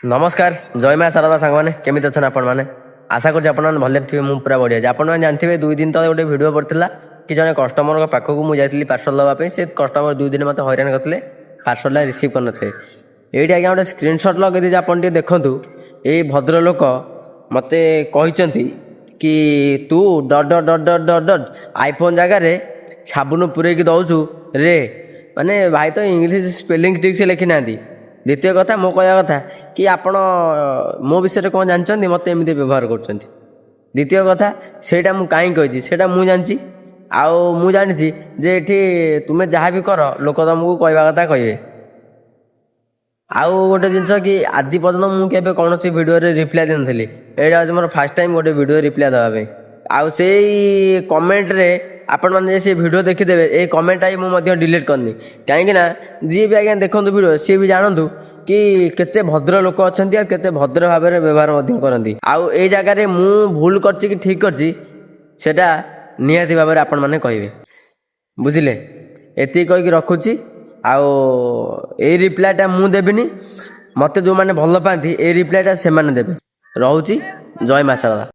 नमस्कार जय माँ शारदा सांग मैंने केमी अच्छा आपण मैंने आशा कर भले थे मुझे पूरा बढ़िया आज आपने जानते 2 दिन तक गोटे भिड पड़ता कि जन कस्टमर पाखक मुझे पार्सल दवाई से कस्टमर 2 दिन मत हैरान करते पार्सल रिसीव कर नी ये आज्ञा गोटे स्क्रीनशॉट लगे दीजिए आप देखूँ ये भद्र लोक मत कि तू डट डट डट डट डट डट आईफोन जगार साबुन पूरे दौचु रे माने भाई तो इंग्लीश स्पेलिंग ठीक से लिखी ना द्वितीय कथा मो कहया कथा कि आपण मो विषय कौन जानते मत एमती व्यवहार कर द्वितीय कथा सेटा मु कहीं कही सेटा मु जानी आउ मु जानी जे एठी तुमे जहाँ भी कर लोक तुमको कहवा कथा कहे आउ गोटे जिनस कि आदि पर्यटन मुझे कौन भिडियो रिप्लाई देन थी यहाँ मोर फास्ट टाइम गोटे भिडियो रिप्लाई देवाई आउ से कमेंट रे आपण मैंने से वीडियो देखीदेवे ये कमेंट आई मुझे डिलीट करनी कहीं जी भी आज्ञा देखो वीडियो सी भी जानतु कि केते भद्र लोक अच्छा केते भद्र भाव में व्यवहार करती आउ ए जगार मु भूल करछि कि ठीक करछि सेटा निहाती भाव में आपण मैंने कहे बुझिले एति कहीकि रखुछि आउ ए रिप्लाईटा मु देबिनी मते जो मैंने भल पाती ए रिप्लाईटा से माने देबे। रहूछि जय माँ शारदा।